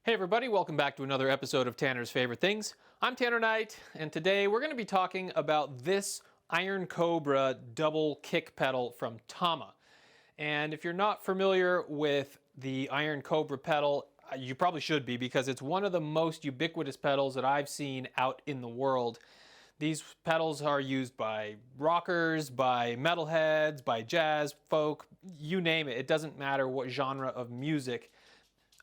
Hey everybody, welcome back to another episode of Tanner's Favorite Things. I'm Tanner Knight, and today we're going to be talking about this Iron Cobra Double kick pedal from Tama. And if you're not familiar with the Iron Cobra pedal, you probably should be, because it's one of the most ubiquitous pedals that I've seen out in the world. These pedals are used by rockers, by metalheads, by jazz, folk, you name it. It doesn't matter what genre of music.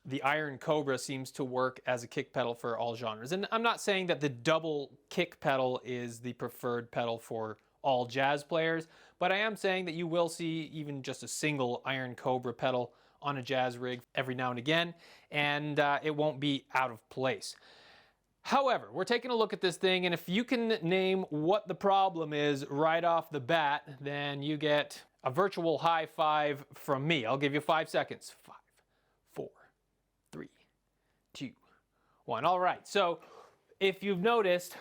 The Iron Cobra seems to work as a kick pedal for all genres. And I'm not saying that the double kick pedal is the preferred pedal for all jazz players, but I am saying that you will see even just a single Iron Cobra pedal on a jazz rig every now and again, and it won't be out of place. However, we're taking a look at this thing, and if you can name what the problem is right off the bat, then you get a virtual high five from me. I'll give you 5 seconds. 5, 4, 3, 2, 1. All right, so if you've noticed,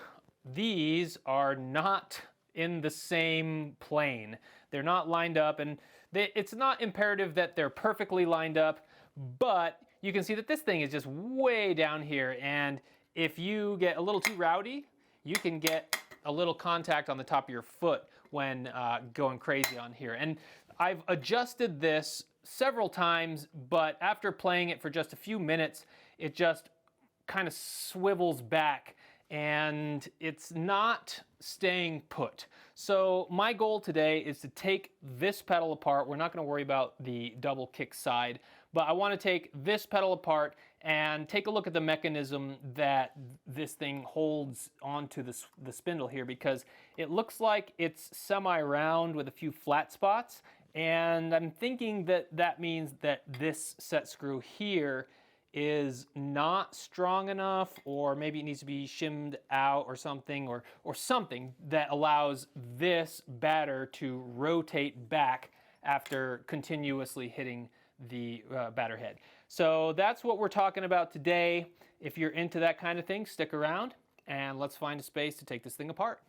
these are not in the same plane. They're not lined up, and it's not imperative that they're perfectly lined up, but you can see that this thing is just way down here, and if you get a little too rowdy, you can get a little contact on the top of your foot when going crazy on here. And I've adjusted this several times, but after playing it for just a few minutes, it just kind of swivels back and it's not staying put. So my goal today is to take this pedal apart. We're not going to worry about the double kick side, but I want to take this pedal apart and take a look at the mechanism that this thing holds onto the spindle here, because it looks like it's semi-round with a few flat spots, and I'm thinking that that means that this set screw here is not strong enough, or maybe it needs to be shimmed out or something, or something that allows this batter to rotate back after continuously hitting the batter head. So that's what we're talking about today. If you're into that kind of thing, stick around and let's find a space to take this thing apart.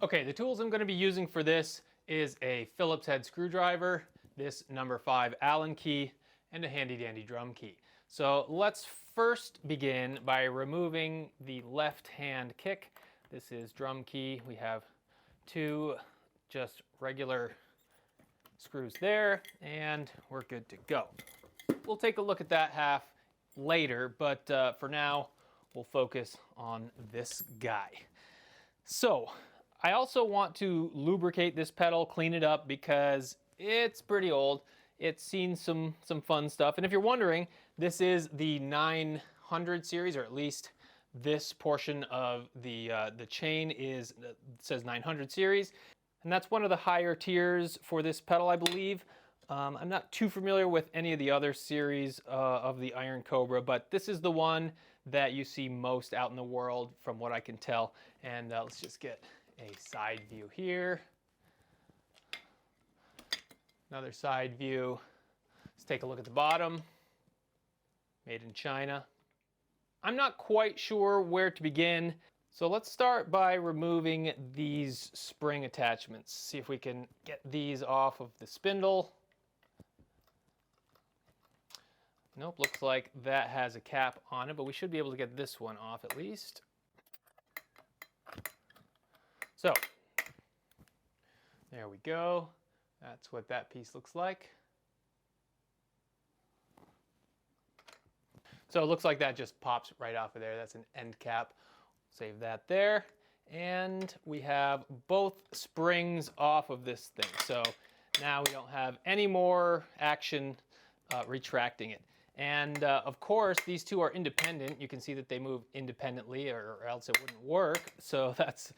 Okay, the tools I'm going to be using for this is a Phillips head screwdriver, this number 5 Allen key, and a handy dandy drum key. So let's first begin by removing the left hand kick. This is drum key. We have 2 just regular screws there, and we're good to go. We'll take a look at that half later, but for now, we'll focus on this guy. So I also want to lubricate this pedal, clean it up, because it's pretty old. It's seen some fun stuff. And if you're wondering, this is the 900 series, or at least this portion of the chain says 900 series. And that's one of the higher tiers for this pedal, I believe. I'm not too familiar with any of the other series of the Iron Cobra, but this is the one that you see most out in the world from what I can tell. And let's just get a side view here. Another side view. Let's take a look at the bottom. Made in China. I'm not quite sure where to begin, so let's start by removing these spring attachments. See if we can get these off of the spindle. Nope, looks like that has a cap on it, but we should be able to get this one off at least. So, there we go. That's what that piece looks like. So it looks like that just pops right off of there. That's an end cap. Save that there. And we have both springs off of this thing. So now we don't have any more action retracting it. And of course, these two are independent. You can see that they move independently, or else it wouldn't work. So that's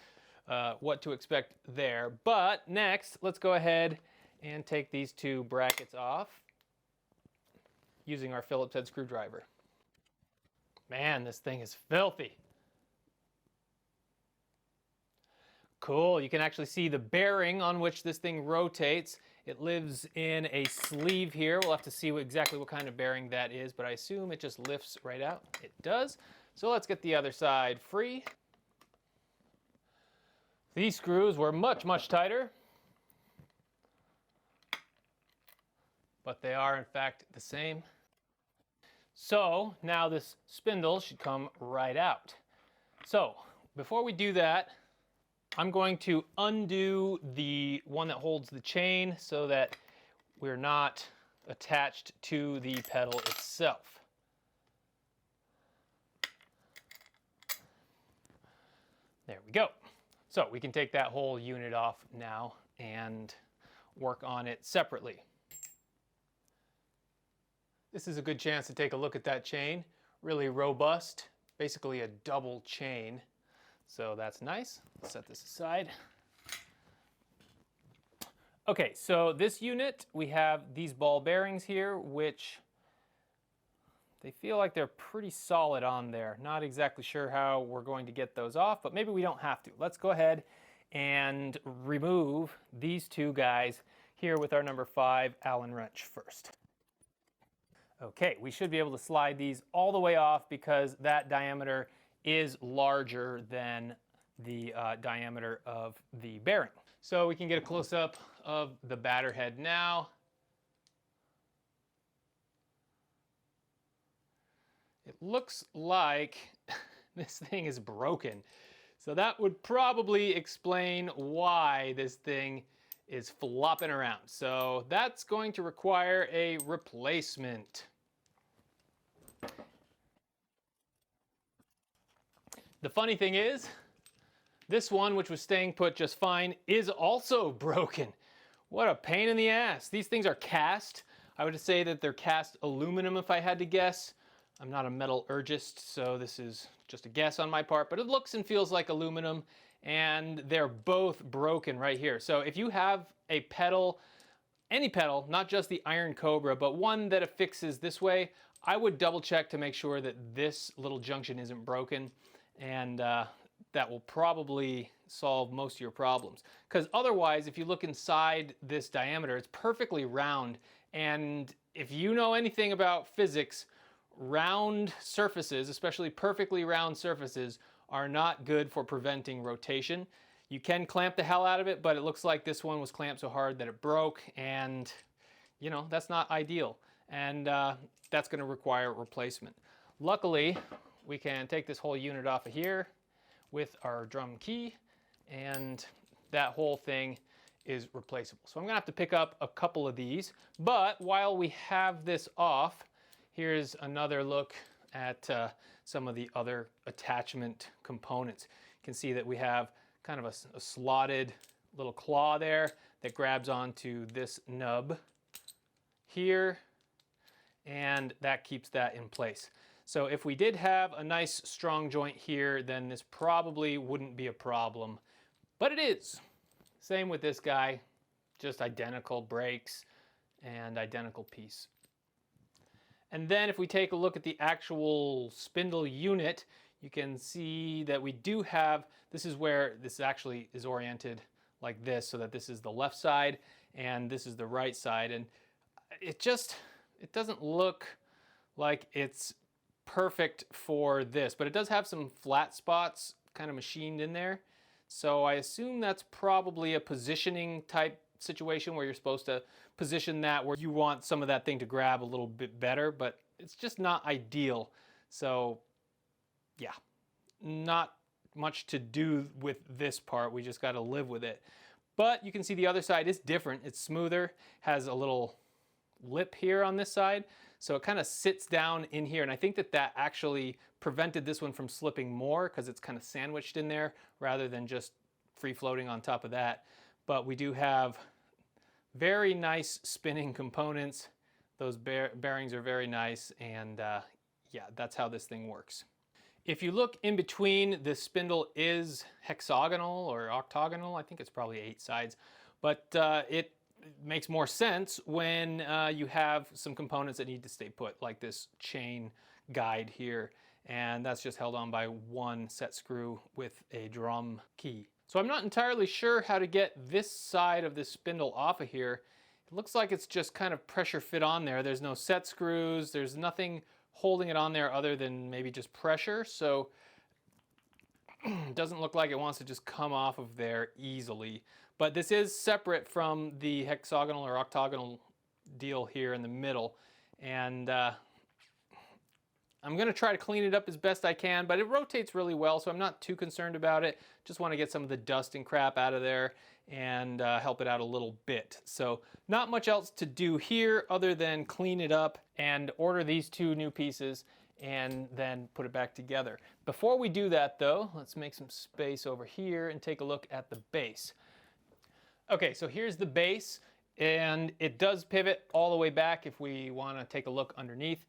what to expect there. But next, let's go ahead and take these 2 brackets off using our Phillips head screwdriver. Man, this thing is filthy. Cool, you can actually see the bearing on which this thing rotates. It lives in a sleeve here. We'll have to see exactly what kind of bearing that is, but I assume it just lifts right out. It does. So let's get the other side free. These screws were much, much tighter, but they are in fact the same. So now this spindle should come right out. So before we do that, I'm going to undo the one that holds the chain so that we're not attached to the pedal itself. There we go. So we can take that whole unit off now and work on it separately. This is a good chance to take a look at that chain. Really robust, basically a double chain. So that's nice. Let's set this aside. Okay, so this unit, we have these ball bearings here, which they feel like they're pretty solid on there. Not exactly sure how we're going to get those off, but maybe we don't have to. Let's go ahead and remove these two guys here with our number 5 Allen wrench first. Okay, we should be able to slide these all the way off because that diameter is larger than the diameter of the bearing. So we can get a close-up of the batter head now. It looks like this thing is broken. So that would probably explain why this thing is flopping around. So that's going to require a replacement. The funny thing is, this one, which was staying put just fine, is also broken. What a pain in the ass. These things are cast. I would say that they're cast aluminum if I had to guess. I'm not a metallurgist, so this is just a guess on my part, but it looks and feels like aluminum, and they're both broken right here. So if you have a pedal, any pedal, not just the Iron Cobra, but one that affixes this way, I would double check to make sure that this little junction isn't broken, and that will probably solve most of your problems. Because otherwise, if you look inside this diameter, it's perfectly round, and if you know anything about physics, round surfaces, especially perfectly round surfaces, are not good for preventing rotation. You can clamp the hell out of it, but it looks like this one was clamped so hard that it broke, and you know, that's not ideal. And that's going to require replacement. Luckily, we can take this whole unit off of here with our drum key, and that whole thing is replaceable. So I'm going to have to pick up a couple of these, but while we have this off, here's another look at some of the other attachment components. You can see that we have kind of a slotted little claw there that grabs onto this nub here, and that keeps that in place. So if we did have a nice strong joint here, then this probably wouldn't be a problem, but it is. Same with this guy, just identical brakes and identical piece. And then if we take a look at the actual spindle unit, you can see that we do have, this is where this actually is oriented like this, so that this is the left side and this is the right side. And it doesn't look like it's perfect for this, but it does have some flat spots kind of machined in there. So I assume that's probably a positioning type situation where you're supposed to position that where you want some of that thing to grab a little bit better, but it's just not ideal. So yeah, not much to do with this part. We just got to live with it. But you can see the other side is different. It's smoother, has a little lip here on this side. So it kind of sits down in here, and I think that that actually prevented this one from slipping more because it's kind of sandwiched in there rather than just free floating on top of that. But we do have very nice spinning components. Those bearings are very nice, and yeah, that's how this thing works. If you look in between, the spindle is hexagonal or octagonal. I think it's probably 8 sides, but it makes more sense when you have some components that need to stay put, like this chain guide here, and that's just held on by one set screw with a drum key. So I'm not entirely sure how to get this side of this spindle off of here. It looks like it's just kind of pressure fit on there. There's no set screws, there's nothing holding it on there other than maybe just pressure, so it doesn't look like it wants to just come off of there easily. But this is separate from the hexagonal or octagonal deal here in the middle, and I'm going to try to clean it up as best I can, but it rotates really well, so I'm not too concerned about it. Just want to get some of the dust and crap out of there and help it out a little bit. So not much else to do here other than clean it up and order these 2 new pieces and then put it back together. Before we do that though, let's make some space over here and take a look at the base. Okay, so here's the base, and it does pivot all the way back if we want to take a look underneath.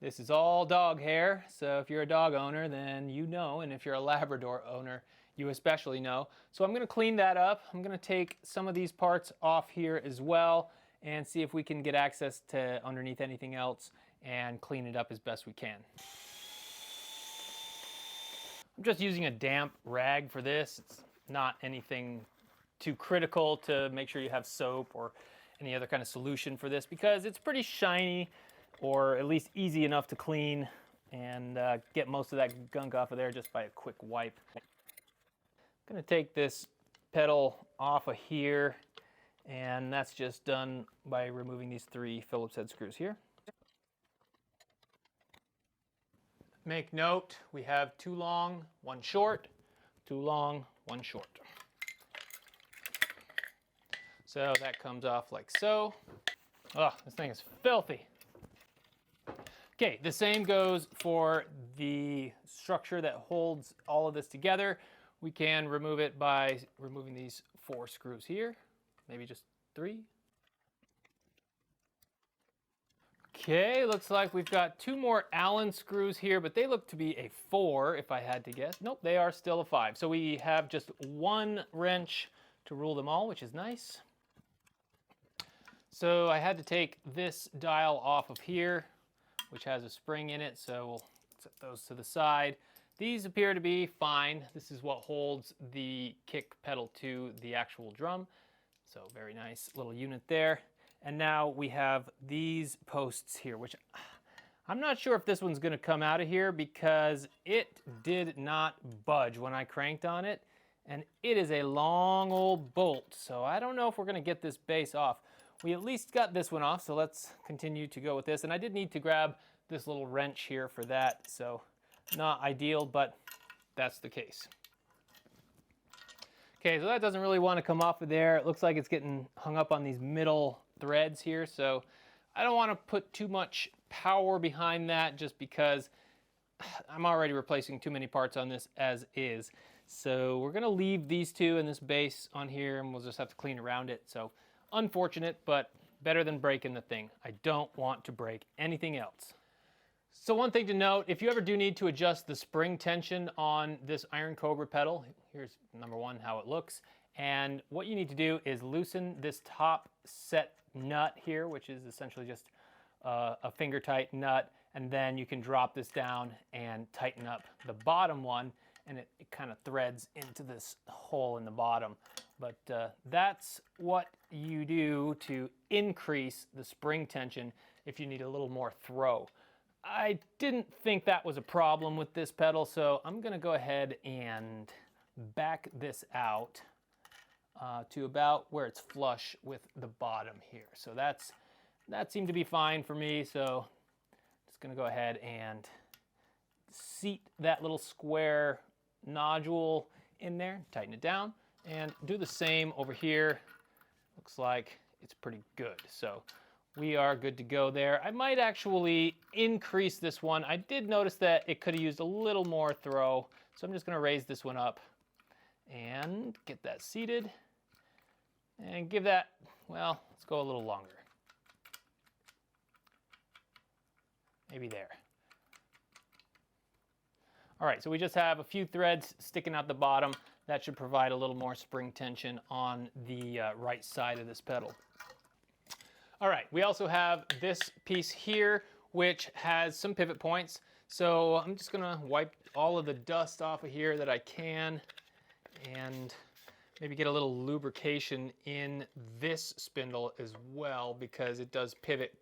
This is all dog hair, so if you're a dog owner, then you know, and if you're a Labrador owner, you especially know. So I'm going to clean that up. I'm going to take some of these parts off here as well and see if we can get access to underneath anything else and clean it up as best we can. I'm just using a damp rag for this. It's not anything too critical to make sure you have soap or any other kind of solution for this because it's pretty shiny, or at least easy enough to clean and get most of that gunk off of there just by a quick wipe. I'm going to take this pedal off of here, and that's just done by removing these 3 Phillips head screws here. Make note, we have 2 long, 1 short, 2 long, 1 short. So that comes off like so. Oh, this thing is filthy. Okay, the same goes for the structure that holds all of this together. We can remove it by removing these 4 screws here, maybe just 3. Okay, looks like we've got 2 more Allen screws here, but they look to be a 4 if I had to guess. Nope, they are still a 5. So we have just 1 wrench to rule them all, which is nice. So I had to take this dial off of here, which has a spring in it, so we'll set those to the side. These appear to be fine. This is what holds the kick pedal to the actual drum. So very nice little unit there. And now we have these posts here, which I'm not sure if this one's gonna come out of here because it did not budge when I cranked on it. And it is a long old bolt, so I don't know if we're gonna get this base off. We at least got this one off, so let's continue to go with this. And I did need to grab this little wrench here for that, so not ideal, but that's the case. Okay, so that doesn't really want to come off of there. It looks like it's getting hung up on these middle threads here, so I don't want to put too much power behind that just because I'm already replacing too many parts on this as is. So we're going to leave these 2 and this base on here, and we'll just have to clean around it. So unfortunate, but better than breaking the thing. I don't want to break anything else. So one thing to note, if you ever do need to adjust the spring tension on this Iron Cobra pedal, here's number 1, how it looks. And what you need to do is loosen this top set nut here, which is essentially just a finger tight nut. And then you can drop this down and tighten up the bottom one, and it kind of threads into this hole in the bottom. But that's what you do to increase the spring tension if you need a little more throw. I didn't think that was a problem with this pedal, so I'm going to go ahead and back this out to about where it's flush with the bottom here. So that seemed to be fine for me, so I'm just going to go ahead and seat that little square nodule in there, tighten it down, and do the same over here. Looks like it's pretty good. So we are good to go there. I might actually increase this one. I did notice that it could have used a little more throw, so I'm just going to raise this one up and get that seated and give that, well, let's go a little longer. Maybe there. All right, so we just have a few threads sticking out the bottom. That should provide a little more spring tension on the right side of this pedal. All right, we also have this piece here, which has some pivot points. So I'm just gonna wipe all of the dust off of here that I can and maybe get a little lubrication in this spindle as well, because it does pivot,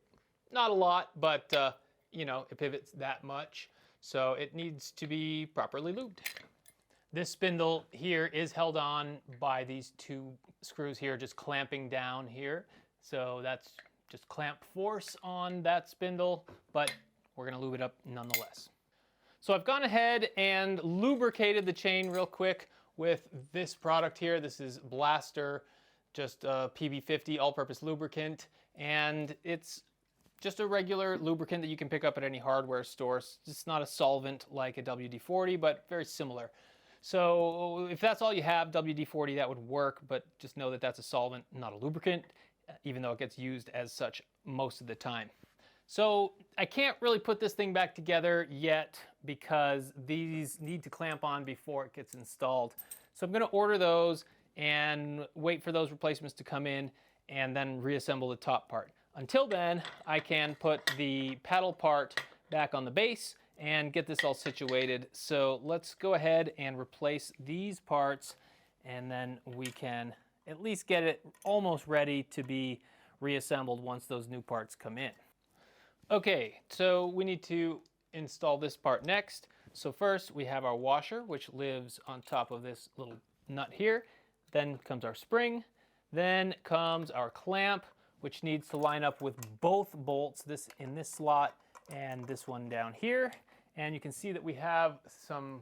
not a lot, but you know, it pivots that much. So it needs to be properly lubed. This spindle here is held on by these 2 screws here, just clamping down here. So that's just clamp force on that spindle, but we're going to lube it up nonetheless. So I've gone ahead and lubricated the chain real quick with this product here. This is Blaster, just a PB50 all-purpose lubricant, and it's just a regular lubricant that you can pick up at any hardware store. It's not a solvent like a WD-40, but very similar. So if that's all you have, WD-40, that would work, but just know that that's a solvent, not a lubricant, even though it gets used as such most of the time. So I can't really put this thing back together yet because these need to clamp on before it gets installed. So I'm going to order those and wait for those replacements to come in and then reassemble the top part. Until then, I can put the pedal part back on the base and get this all situated. So let's go ahead and replace these parts, and then we can at least get it almost ready to be reassembled once those new parts come in. Okay, so we need to install this part next. So first we have our washer, which lives on top of this little nut here. Then comes our spring. Then comes our clamp, which needs to line up with both bolts, this in this slot and this one down here. And you can see that we have some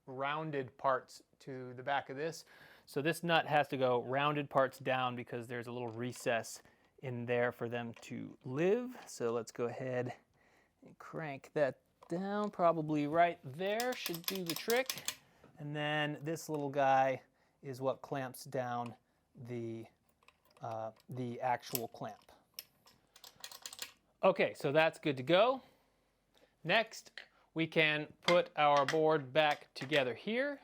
rounded parts to the back of this. So this nut has to go rounded parts down because there's a little recess in there for them to live. So let's go ahead and crank that down, probably right there should do the trick. And then this little guy is what clamps down the actual clamp. Okay, so that's good to go. Next, we can put our board back together here.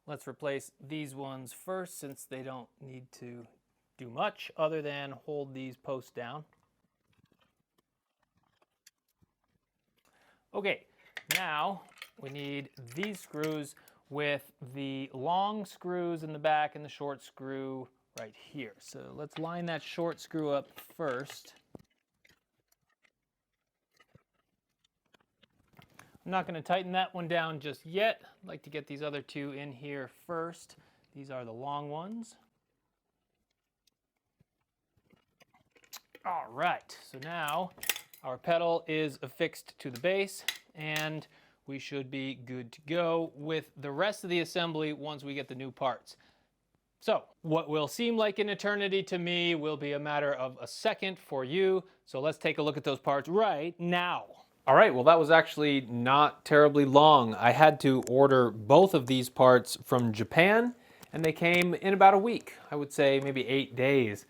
Let's replace these ones first since they don't need to do much other than hold these posts down. Okay, now we need these screws with the long screws in the back and the short screw right here. So let's line that short screw up first. I'm not going to tighten that one down just yet. I'd like to get these other two in here first. These are the long ones. All right, so now our pedal is affixed to the base and we should be good to go with the rest of the assembly once we get the new parts. So what will seem like an eternity to me will be a matter of a second for you. So let's take a look at those parts right now. All right, well that was actually not terribly long. I had to order both of these parts from Japan and they came in about a week. I would say maybe 8 days.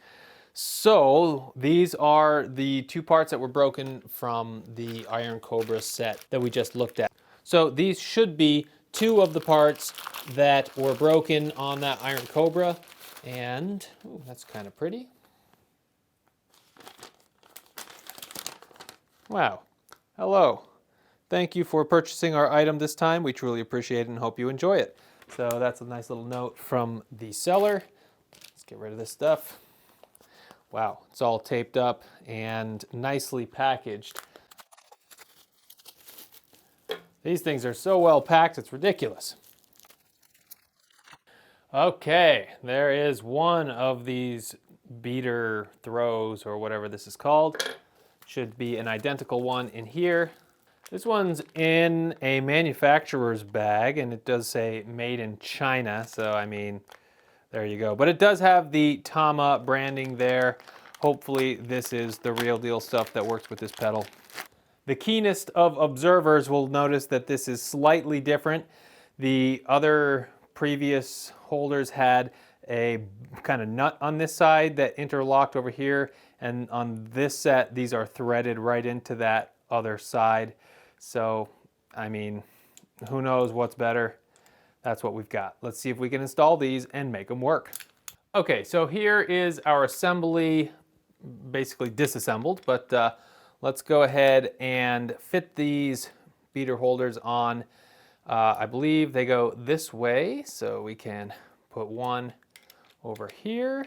So these are the two parts that were broken from the Iron Cobra set that we just looked at. So these should be two of the parts that were broken on that Iron Cobra. And ooh, that's kind of pretty. Wow. Hello. Thank you for purchasing our item this time. We truly appreciate it and hope you enjoy it. So that's a nice little note from the seller. Let's get rid of this stuff. Wow, it's all taped up and nicely packaged. These things are so well packed, it's ridiculous. Okay, there is one of these beater throws or whatever this is called. Should be an identical one in here. This one's in a manufacturer's bag and it does say made in China, so I mean, there you go. But it does have the Tama branding there. Hopefully this is the real deal stuff that works with this pedal. The keenest of observers will notice that this is slightly different. The other previous holders had a kind of nut on this side that interlocked over here. And on this set, these are threaded right into that other side. So, I mean, who knows what's better? That's what we've got. Let's see if we can install these and make them work. Okay, so here is our assembly, basically disassembled, but let's go ahead and fit these beater holders on. I believe they go this way, so we can put one over here,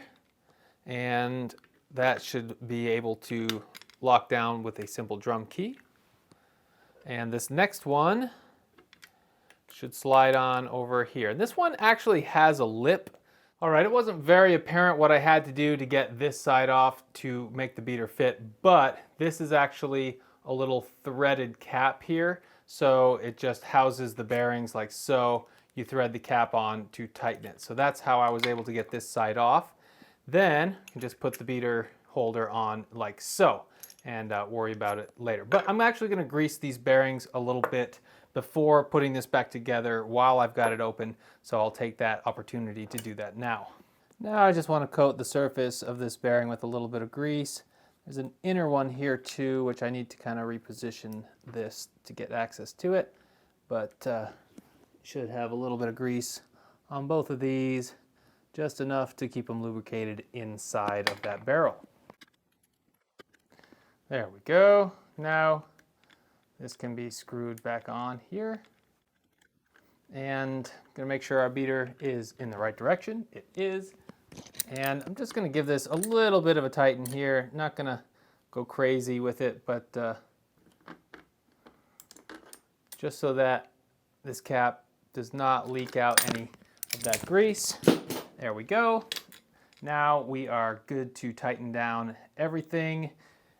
and that should be able to lock down with a simple drum key. And this next one should slide on over here. And this one actually has a lip All right, it wasn't very apparent what I had to do to get this side off to make the beater fit, but this is actually a little threaded cap here. So it just houses the bearings like so. You thread the cap on to tighten it. So that's how I was able to get this side off. Then you can just put the beater holder on like so and worry about it later. But I'm actually going to grease these bearings a little bit before putting this back together while I've got it open, so I'll take that opportunity to do that now. Now I just want to coat the surface of this bearing with a little bit of grease. There's an inner one here too, which I need to kind of reposition this to get access to it, but should have a little bit of grease on both of these, just enough to keep them lubricated inside of that barrel. There we go. Now this can be screwed back on here. And I'm going to make sure our beater is in the right direction. It is. And I'm just going to give this a little bit of a tighten here. Not going to go crazy with it, but just so that this cap does not leak out any of that grease. There we go. Now we are good to tighten down everything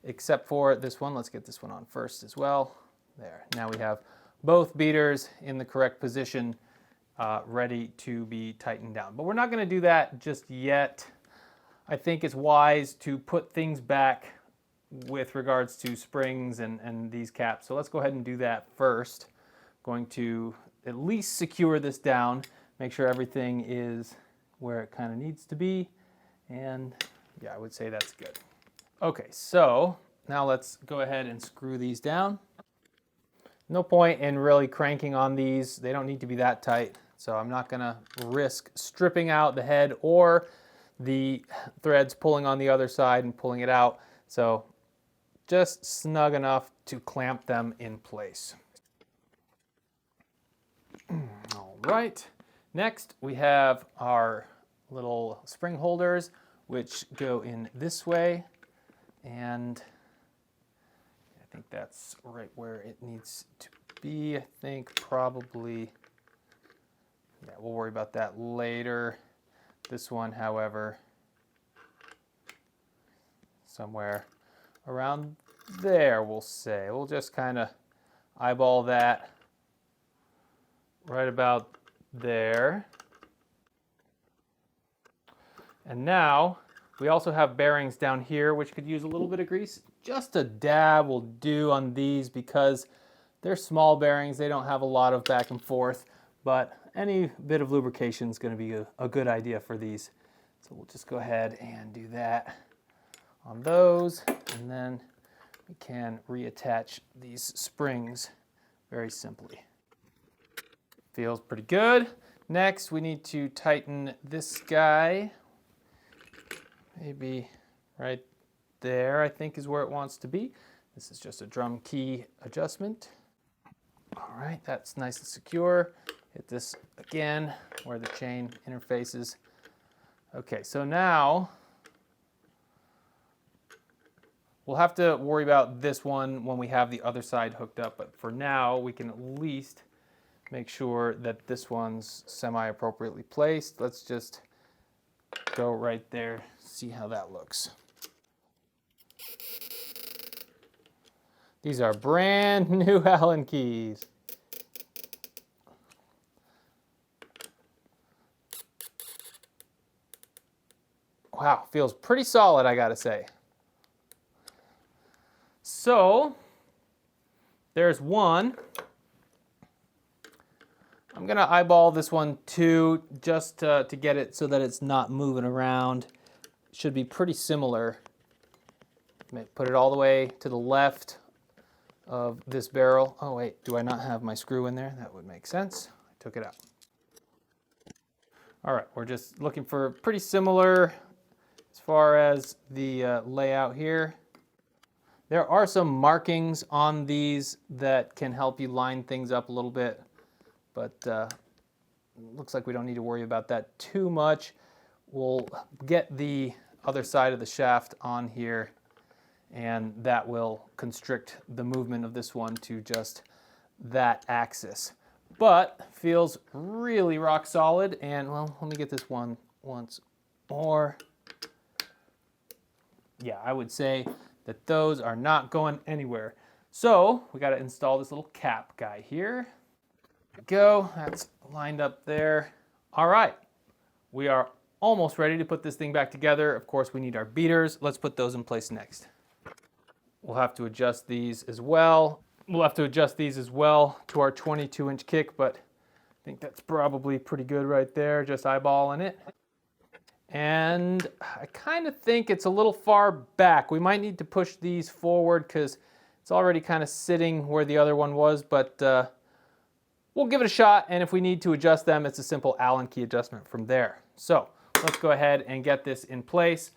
except for this one. Let's get this one on first as well. There. Now we have both beaters in the correct position, ready to be tightened down. But we're not going to do that just yet. I think it's wise to put things back with regards to springs and these caps. So let's go ahead and do that first. Going to at least secure this down, make sure everything is where it kind of needs to be. And yeah, I would say that's good. Okay, so now let's go ahead and screw these down. No point in really cranking on these. They don't need to be that tight. So I'm not going to risk stripping out the head or the threads pulling on the other side and pulling it out. So just snug enough to clamp them in place. All right. Next we have our little spring holders, which go in this way. And I think that's right where it needs to be. I think probably, yeah, we'll worry about that later. This one, however, somewhere around there, we'll say. We'll just kind of eyeball that right about there. And now we also have bearings down here, which could use a little bit of grease. Just a dab will do on these because they're small bearings. They don't have a lot of back and forth, but any bit of lubrication is going to be a good idea for these. So we'll just go ahead and do that on those, and then we can reattach these springs very simply. Feels pretty good. Next, we need to tighten this guy. Maybe right there, I think, is where it wants to be. This is just a drum key adjustment. All right, that's nice and secure. Hit this again where the chain interfaces. Okay, so now we'll have to worry about this one when we have the other side hooked up, but for now we can at least make sure that this one's semi-appropriately placed. Let's just go right there, see how that looks. These are brand new Allen keys. Wow, feels pretty solid, I gotta say. So, there's one. I'm gonna eyeball this one too, just to get it so that it's not moving around. It should be pretty similar. Put it all the way to the left of this barrel. Oh wait, do I not have my screw in there? That would make sense. I took it out. All right, we're just looking for pretty similar as far as the layout here. There are some markings on these that can help you line things up a little bit, but looks like we don't need to worry about that too much. We'll get the other side of the shaft on here, and that will constrict the movement of this one to just that axis. But feels really rock solid, and well, let me get this one once more. Yeah, I would say that those are not going anywhere. So we got to install this little cap guy here. There we go, that's lined up there. All right, we are almost ready to put this thing back together. Of course, we need our beaters. Let's put those in place next. We'll have to adjust these as well. We'll have to adjust these as well to our 22-inch kick, but I think that's probably pretty good right there, just eyeballing it. And I kind of think it's a little far back. We might need to push these forward because it's already kind of sitting where the other one was, but we'll give it a shot, and if we need to adjust them, it's a simple Allen key adjustment from there. So let's go ahead and get this in place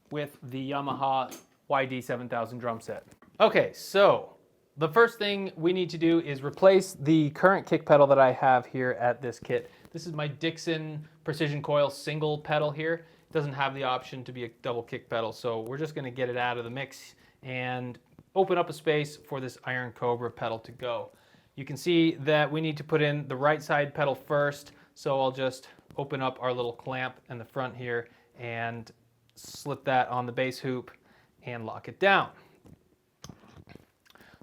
with the Yamaha YD7000 drum set. Okay, so the first thing we need to do is replace the current kick pedal that I have here at this kit. This is my Dixon Precision Coil single pedal here. It doesn't have the option to be a double kick pedal, so we're just going to get it out of the mix and open up a space for this Iron Cobra pedal to go. You can see that we need to put in the right side pedal first, so I'll just open up our little clamp in the front here and slip that on the bass hoop and lock it down.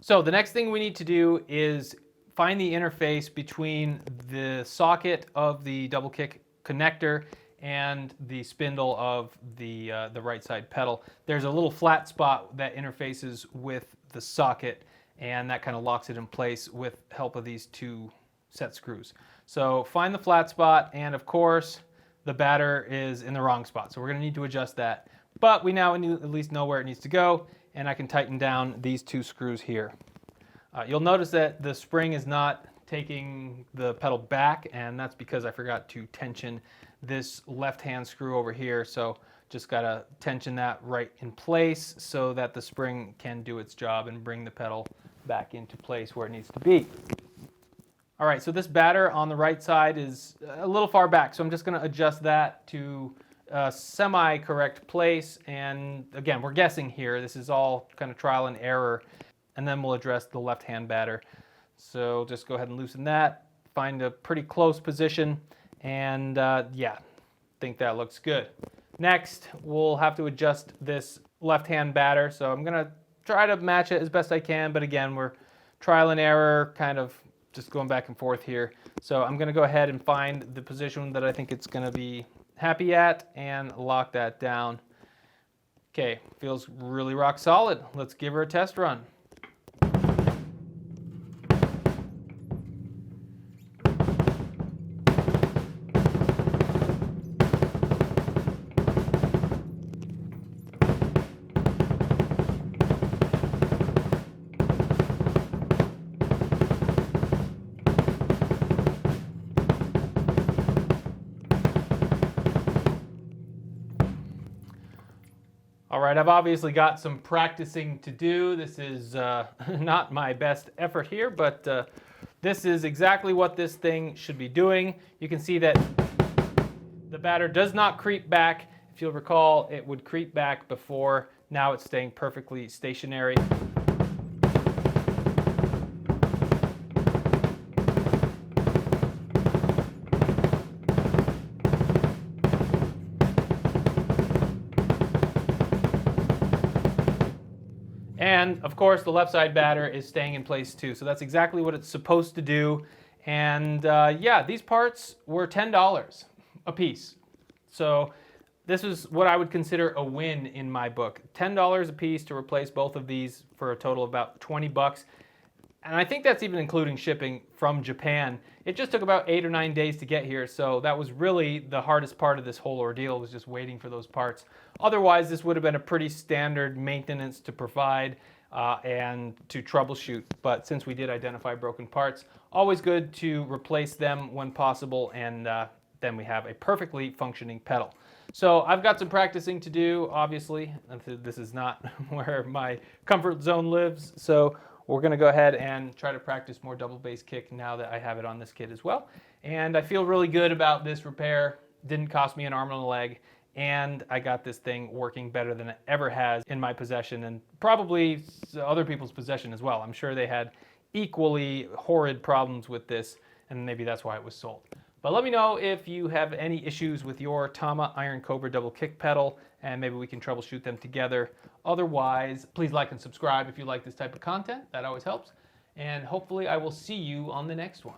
So the next thing we need to do is find the interface between the socket of the double kick connector and the spindle of the right side pedal. There's a little flat spot that interfaces with the socket, and that kind of locks it in place with help of these two set screws. So find the flat spot, and of course the batter is in the wrong spot, so we're going to need to adjust that. But we now at least know where it needs to go, and I can tighten down these two screws here. You'll notice that the spring is not taking the pedal back, and that's because I forgot to tension this left-hand screw over here. So just gotta tension that right in place so that the spring can do its job and bring the pedal back into place where it needs to be. All right, so this batter on the right side is a little far back, so I'm just gonna adjust that to a semi-correct place. And again, we're guessing here. This is all kind of trial and error. And then we'll address the left-hand batter. So just go ahead and loosen that, find a pretty close position, and yeah, think that looks good. Next, we'll have to adjust this left-hand batter. So I'm gonna try to match it as best I can, but again, we're trial and error, kind of just going back and forth here. So I'm gonna go ahead and find the position that I think it's gonna be happy at and lock that down. Okay, feels really rock solid. Let's give her a test run. All right, I've obviously got some practicing to do. This is not my best effort here, but this is exactly what this thing should be doing. You can see that the batter does not creep back. If you'll recall, it would creep back before. Now it's staying perfectly stationary. And of course, the left side batter is staying in place too. So that's exactly what it's supposed to do. And yeah, these parts were $10 a piece. So this is what I would consider a win in my book. $10 a piece to replace both of these for a total of about 20 bucks. And I think that's even including shipping from Japan. It just took about 8 or 9 days to get here, so that was really the hardest part of this whole ordeal, was just waiting for those parts. Otherwise, this would have been a pretty standard maintenance to provide and to troubleshoot. But since we did identify broken parts, always good to replace them when possible, and then we have a perfectly functioning pedal. So I've got some practicing to do, obviously. This is not where my comfort zone lives, so we're going to go ahead and try to practice more double bass kick now that I have it on this kit as well. And I feel really good about this repair. Didn't cost me an arm and a leg, and I got this thing working better than it ever has in my possession, and probably other people's possession as well. I'm sure they had equally horrid problems with this, and maybe that's why it was sold. But let me know if you have any issues with your Tama Iron Cobra Double kick pedal, and maybe we can troubleshoot them together. Otherwise, please like and subscribe if you like this type of content. That always helps. And hopefully I will see you on the next one.